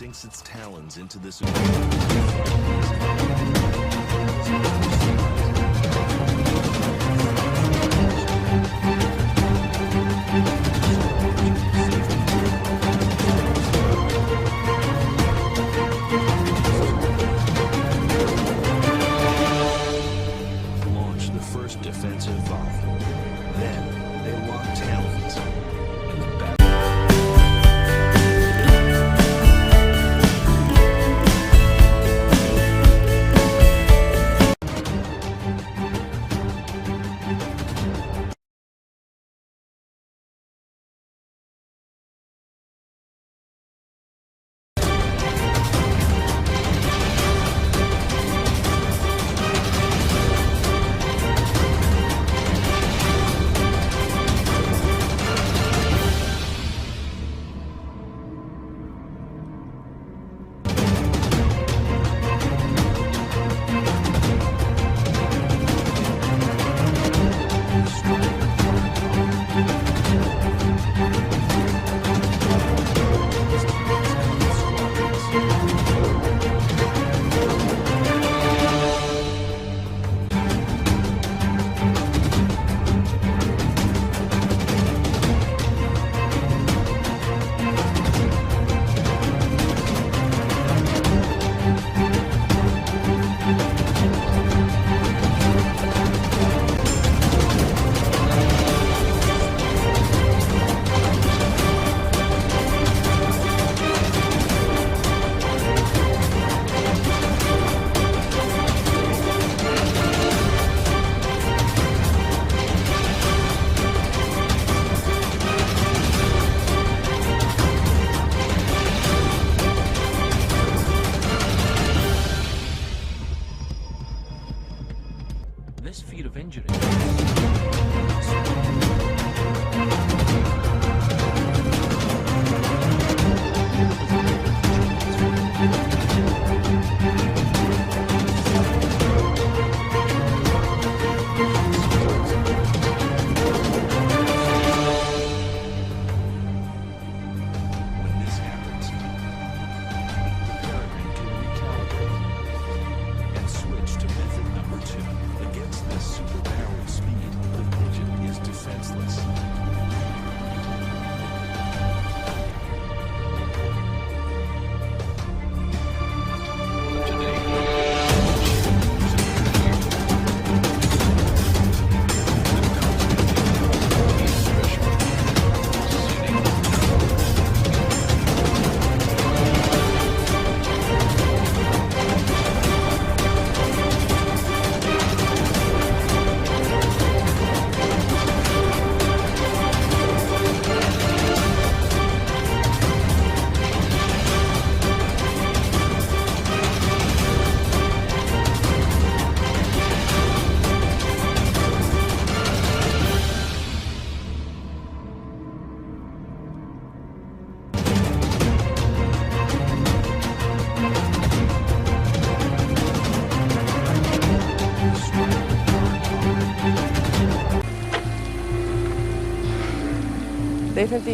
sinks its talons into this launch the first defensive volley. Then they lock talons. And the battle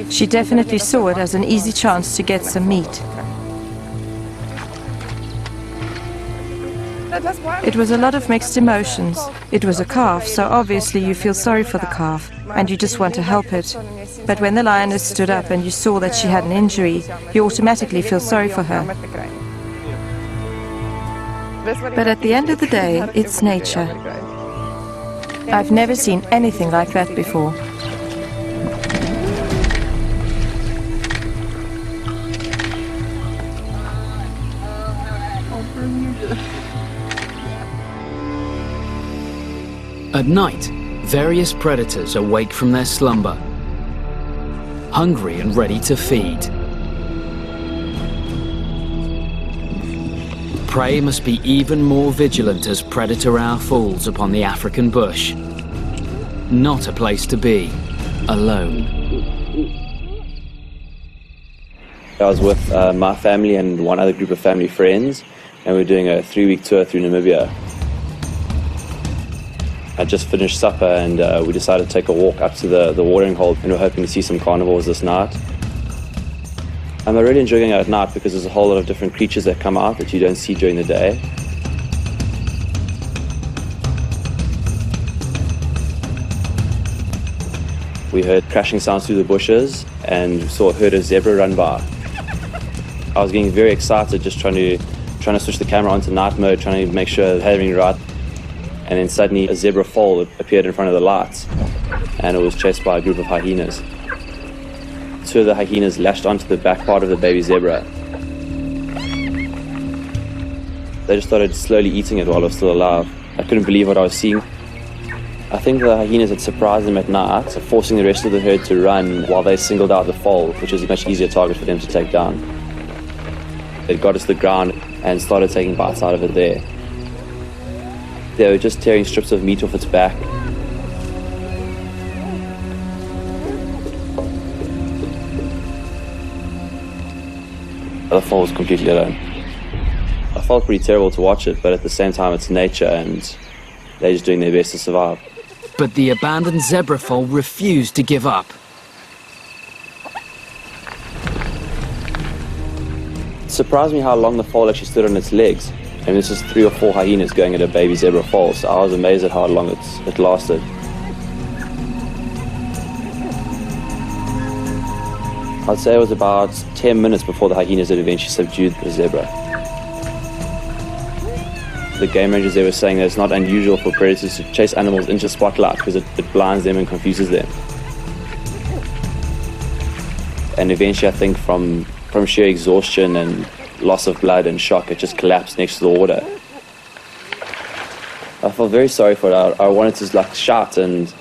She definitely saw it as an easy chance to get some meat. It was a lot of mixed emotions. It was a calf, so obviously you feel sorry for the calf, and you just want to help it. But when the lioness stood up and you saw that she had an injury, you automatically feel sorry for her. But at the end of the day, it's nature. I've never seen anything like that before. At night, various predators awake from their slumber, hungry and ready to feed. Prey must be even more vigilant as predator hour falls upon the African bush. Not a place to be, alone. I was with my family and one other group of family friends, and we were doing a 3-week tour through Namibia. I just finished supper and we decided to take a walk up to the watering hole, and we're hoping to see some carnivores this night. I really enjoy going out at night because there's a whole lot of different creatures that come out that you don't see during the day. We heard crashing sounds through the bushes and saw a herd of zebra run by. I was getting very excited, just trying to switch the camera onto night mode, trying to make sure I had everything right. And then suddenly a zebra foal appeared in front of the lights, and it was chased by a group of hyenas. 2 of the hyenas lashed onto the back part of the baby zebra. They just started slowly eating it while it was still alive. I couldn't believe what I was seeing. I think the hyenas had surprised them at night, forcing the rest of the herd to run while they singled out the foal, which was a much easier target for them to take down. They got us to the ground and started taking bites out of it there. They were just tearing strips of meat off its back. The foal was completely alone. I felt pretty terrible to watch it, but at the same time it's nature and they're just doing their best to survive. But the abandoned zebra foal refused to give up. It surprised me how long the foal actually stood on its legs. I mean, this is 3 or 4 hyenas going at a baby zebra foal, so I was amazed at how long it lasted. I'd say it was about 10 minutes before the hyenas had eventually subdued the zebra. The game rangers there were saying that it's not unusual for predators to chase animals into spotlight because it blinds them and confuses them. And eventually I think from sheer exhaustion and loss of blood and shock, it just collapsed next to the water. I felt very sorry for it. I wanted to shout and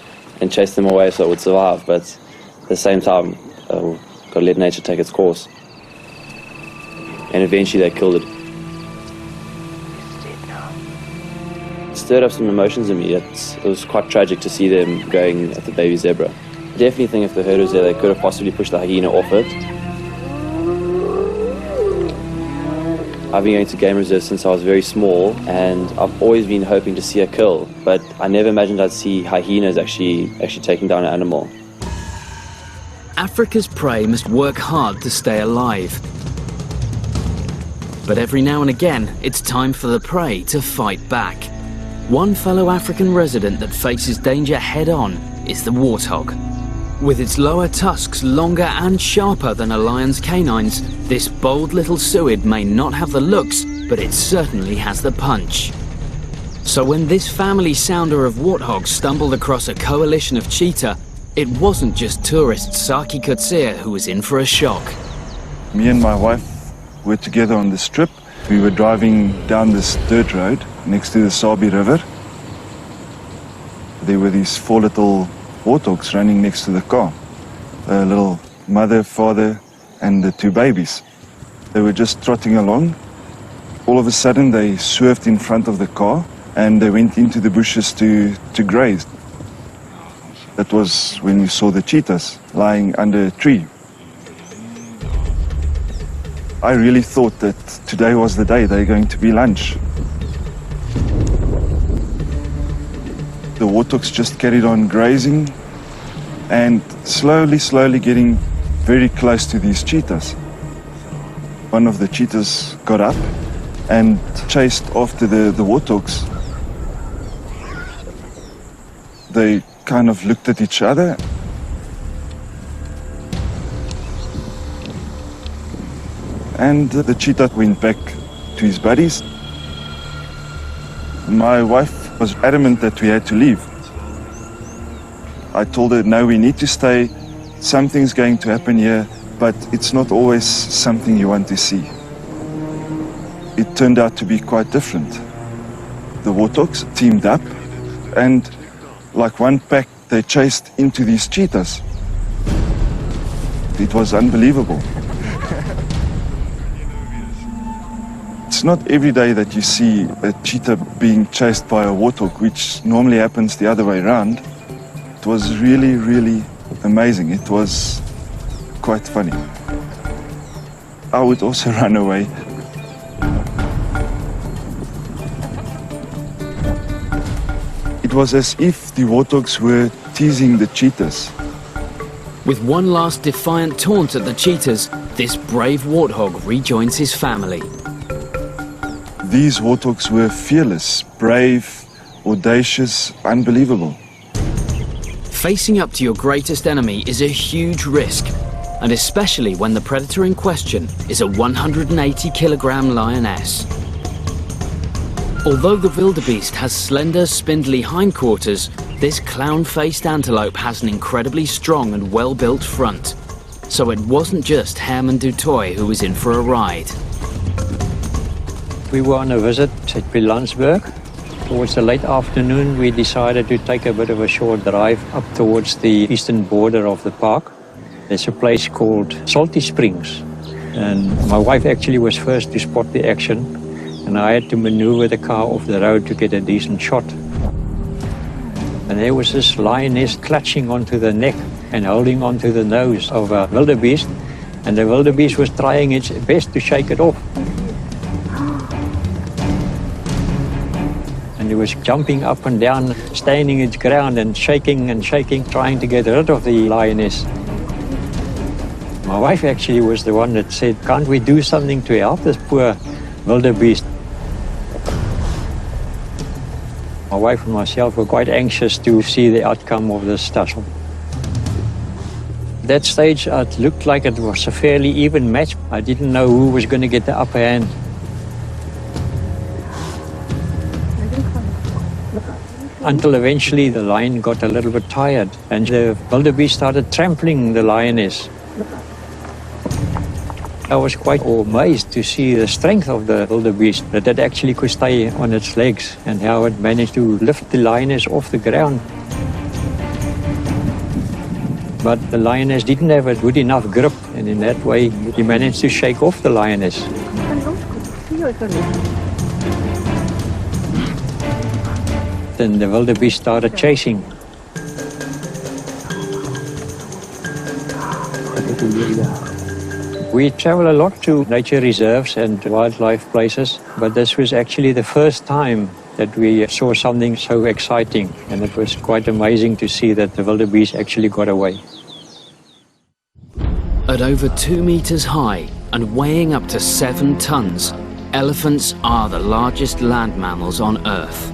chase them away so it would survive, but at the same time, got to let nature take its course. And eventually they killed it. It stirred up some emotions in me. It was quite tragic to see them going at the baby zebra. I definitely think if the herd was there, they could have possibly pushed the hyena off it. I've been going to game reserves since I was very small, and I've always been hoping to see a kill, but I never imagined I'd see hyenas actually taking down an animal. Africa's prey must work hard to stay alive. But every now and again, it's time for the prey to fight back. One fellow African resident that faces danger head-on is the warthog. With its lower tusks longer and sharper than a lion's canines, this bold little suid may not have the looks, but it certainly has the punch. So when this family sounder of warthogs stumbled across a coalition of cheetah, it wasn't just tourist Saki Kutsia who was in for a shock. Me and my wife were together on this trip. We were driving down this dirt road next to the Sabi River. There were these 4 little warthogs running next to the car. A little mother, father, and the 2 babies. They were just trotting along. All of a sudden they swerved in front of the car and they went into the bushes to graze. That was when we saw the cheetahs lying under a tree. I really thought that today was the day they're going to be lunch. The warthogs just carried on grazing. and slowly getting very close to these cheetahs. One of the cheetahs got up and chased after the warthogs. They kind of looked at each other. And the cheetah went back to his buddies. My wife was adamant that we had to leave. I told her, no, we need to stay. Something's going to happen here, but it's not always something you want to see. It turned out to be quite different. The warthogs teamed up, and like one pack, they chased into these cheetahs. It was unbelievable. It's not every day that you see a cheetah being chased by a warthog, which normally happens the other way around. It was really amazing. It was quite funny. I would also run away. It was as if the warthogs were teasing the cheetahs. With one last defiant taunt at the cheetahs, this brave warthog rejoins his family. These warthogs were fearless, brave, audacious, unbelievable. Facing up to your greatest enemy is a huge risk, and especially when the predator in question is a 180-kilogram lioness. Although the wildebeest has slender, spindly hindquarters, this clown-faced antelope has an incredibly strong and well-built front. So it wasn't just Herman du Toit who was in for a ride. We were on a visit at Pilansberg. Towards the late afternoon, we decided to take a bit of a short drive up towards the eastern border of the park. There's a place called Salty Springs. And my wife actually was first to spot the action, and I had to maneuver the car off the road to get a decent shot. And there was this lioness clutching onto the neck and holding onto the nose of a wildebeest, and the wildebeest was trying its best to shake it off. And it was jumping up and down, standing its ground and shaking, trying to get rid of the lioness. My wife actually was the one that said, can't we do something to help this poor wildebeest? My wife and myself were quite anxious to see the outcome of this tussle. At that stage, it looked like it was a fairly even match. I didn't know who was going to get the upper hand. Until eventually the lion got a little bit tired and the wildebeest started trampling the lioness. I was quite amazed to see the strength of the wildebeest, that it actually could stay on its legs and how it managed to lift the lioness off the ground. But the lioness didn't have a good enough grip, and in that way he managed to shake off the lioness. Then the wildebeest started chasing. We travel a lot to nature reserves and wildlife places, but this was actually the first time that we saw something so exciting, and it was quite amazing to see that the wildebeest actually got away. At over 2 meters high and weighing up to 7 tons, elephants are the largest land mammals on Earth.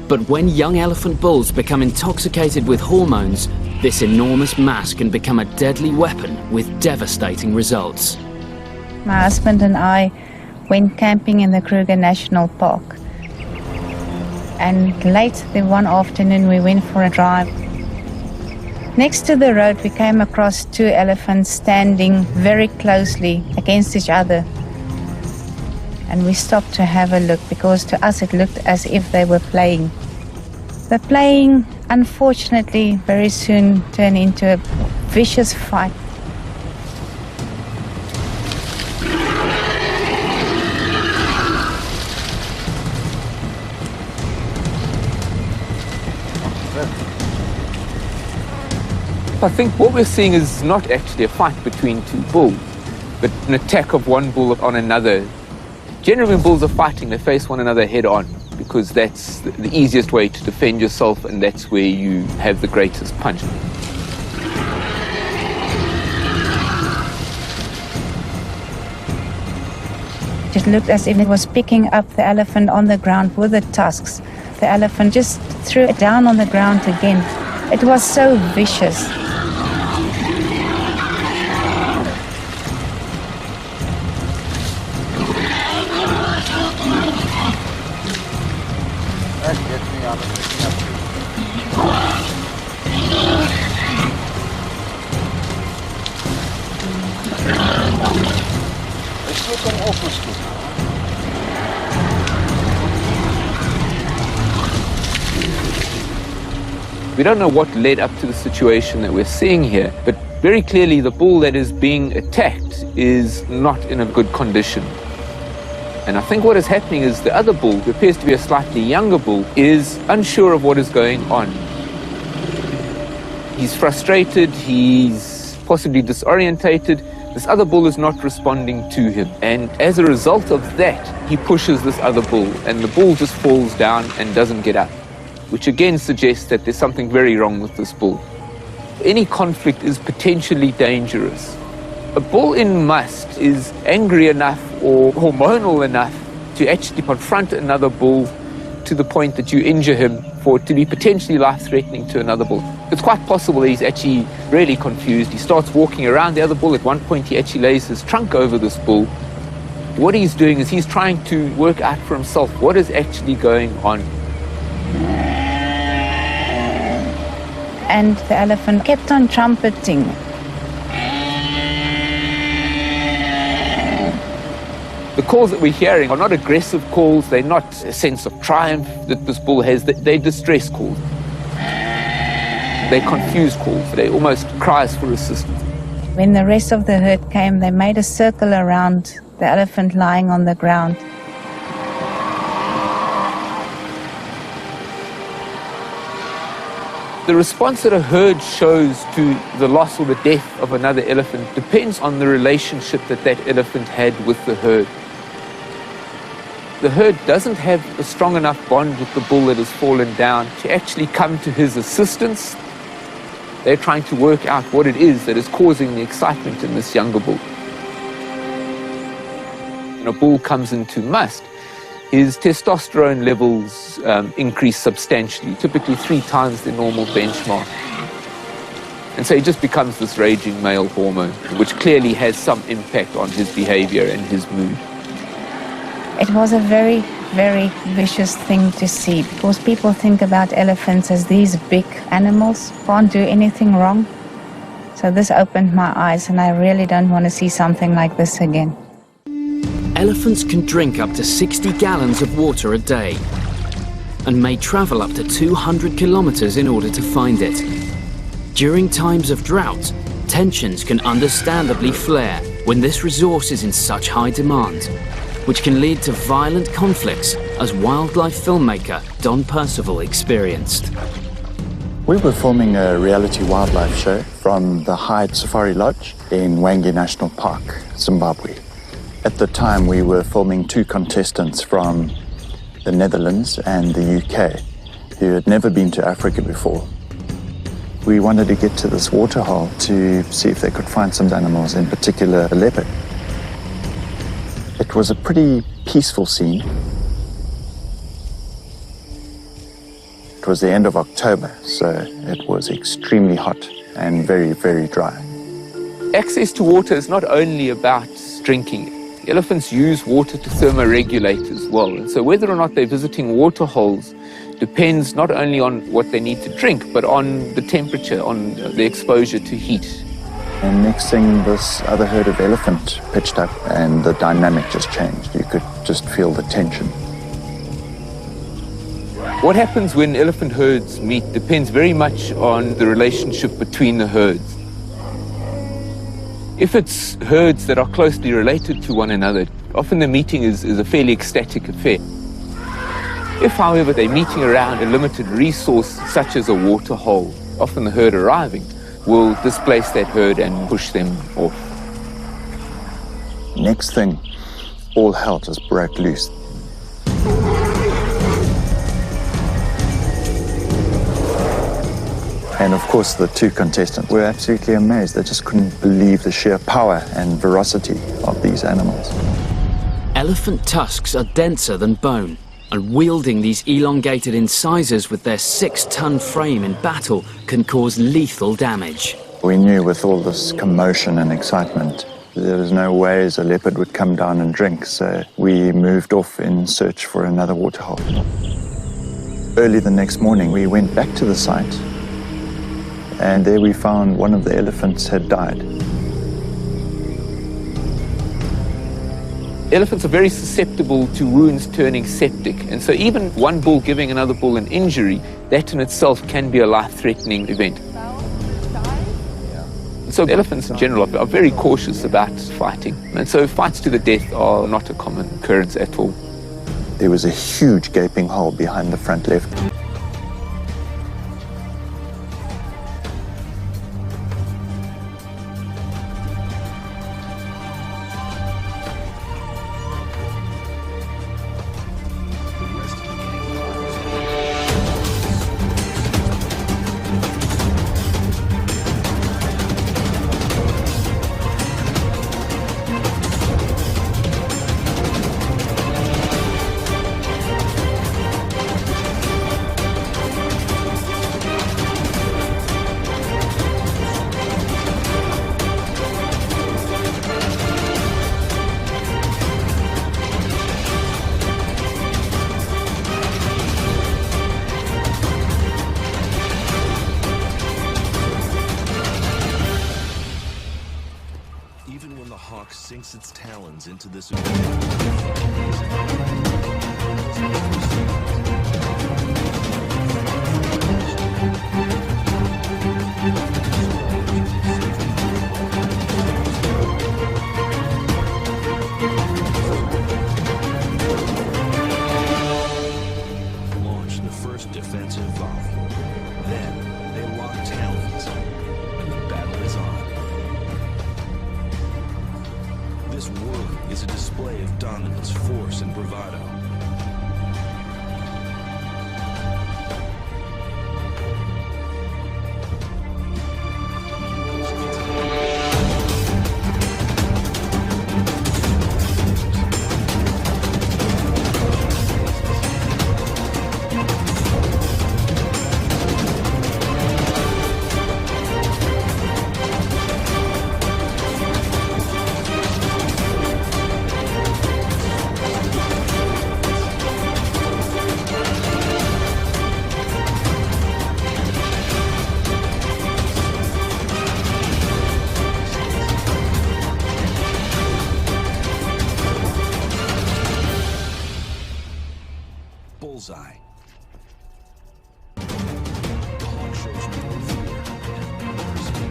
But when young elephant bulls become intoxicated with hormones, this enormous mass can become a deadly weapon with devastating results. My husband and I went camping in the Kruger National Park. And late the one afternoon we went for a drive. Next to the road we came across 2 elephants standing very closely against each other. And we stopped to have a look because to us it looked as if they were playing. The playing, unfortunately, very soon turned into a vicious fight. I think what we're seeing is not actually a fight between 2 bulls, but an attack of one bull on another. Generally, when bulls are fighting, they face one another head on, because that's the easiest way to defend yourself, and that's where you have the greatest punch. It looked as if it was picking up the elephant on the ground with the tusks. The elephant just threw it down on the ground again. It was so vicious. We don't know what led up to the situation that we're seeing here, but very clearly the bull that is being attacked is not in a good condition. And I think what is happening is the other bull, who appears to be a slightly younger bull, is unsure of what is going on. He's frustrated, he's possibly disorientated. This other bull is not responding to him. And as a result of that, he pushes this other bull, and the bull just falls down and doesn't get up, which again suggests that there's something very wrong with this bull. Any conflict is potentially dangerous. A bull in must is angry enough or hormonal enough to actually confront another bull to the point that you injure him for it to be potentially life-threatening to another bull. It's quite possible that he's actually really confused. He starts walking around the other bull. At one point, he actually lays his trunk over this bull. What he's doing is he's trying to work out for himself what is actually going on. And the elephant kept on trumpeting. The calls that we're hearing are not aggressive calls. They're not a sense of triumph that this bull has. They're distress calls. They're confused calls. They're almost cries for assistance. When the rest of the herd came, they made a circle around the elephant lying on the ground. The response that a herd shows to the loss or the death of another elephant depends on the relationship that that elephant had with the herd. The herd doesn't have a strong enough bond with the bull that has fallen down to actually come to his assistance. They're trying to work out what it is that is causing the excitement in this younger bull. When a bull comes into must, his testosterone levels increase substantially, typically 3 times the normal benchmark. And so he just becomes this raging male hormone, which clearly has some impact on his behavior and his mood. It was a very, very vicious thing to see, because people think about elephants as these big animals, can't do anything wrong. So this opened my eyes, and I really don't want to see something like this again. Elephants can drink up to 60 gallons of water a day and may travel up to 200 kilometers in order to find it. During times of drought, tensions can understandably flare when this resource is in such high demand, which can lead to violent conflicts, as wildlife filmmaker Don Percival experienced. We were filming a reality wildlife show from the Hyde Safari Lodge in Wangi National Park, Zimbabwe. At the time, we were filming 2 contestants from the Netherlands and the UK who had never been to Africa before. We wanted to get to this waterhole to see if they could find some animals, in particular a leopard. It was a pretty peaceful scene. It was the end of October, so it was extremely hot and very, very dry. Access to water is not only about drinking. Elephants use water to thermoregulate as well. And so whether or not they're visiting water holes depends not only on what they need to drink, but on the temperature, on the exposure to heat. And next thing, this other herd of elephant pitched up and the dynamic just changed. You could just feel the tension. What happens when elephant herds meet depends very much on the relationship between the herds. If it's herds that are closely related to one another, often the meeting is a fairly ecstatic affair. If, however, they're meeting around a limited resource, such as a water hole, often the herd arriving will displace that herd and push them off. Next thing, all hell just broke loose. And of course, the 2 contestants were absolutely amazed. They just couldn't believe the sheer power and ferocity of these animals. Elephant tusks are denser than bone, and wielding these elongated incisors with their 6-ton frame in battle can cause lethal damage. We knew with all this commotion and excitement, there was no ways a leopard would come down and drink, so we moved off in search for another waterhole. Early the next morning, we went back to the site, and there we found one of the elephants had died. Elephants are very susceptible to wounds turning septic, and so even one bull giving another bull an injury, that in itself can be a life-threatening event. So elephants in general are very cautious about fighting, and so fights to the death are not a common occurrence at all. There was a huge gaping hole behind the front left. Even when the hawk sinks its talons into this launch the first defensive volley. Then they lock talons, and the battle is on. This whirling is a display of dominance, force, and bravado. Bullseye. The hawk shows no fear and no mercy.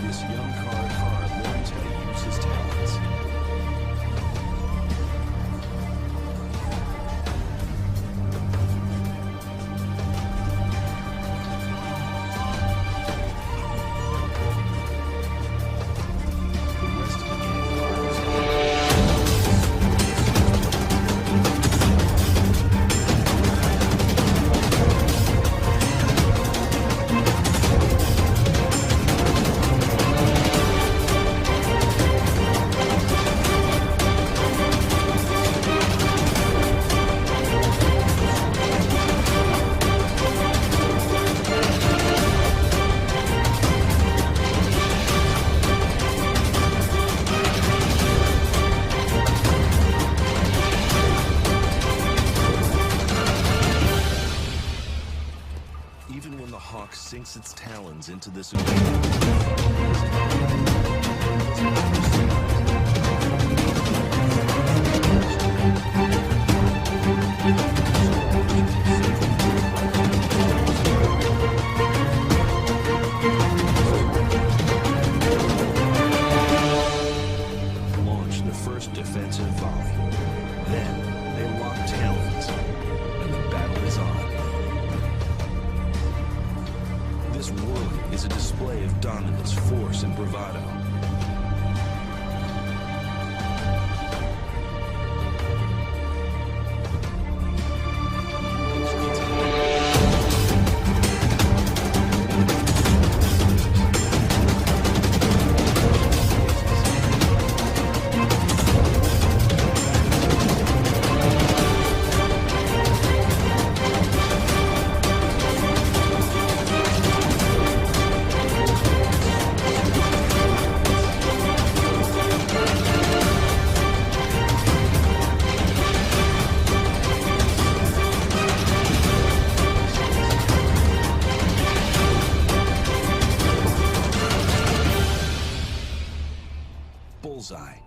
This young car learns how to use his talents. The rest of the gang Even when the hawk sinks its talons into this launch the swirling is a display of dominance, force, and bravado. Bullseye.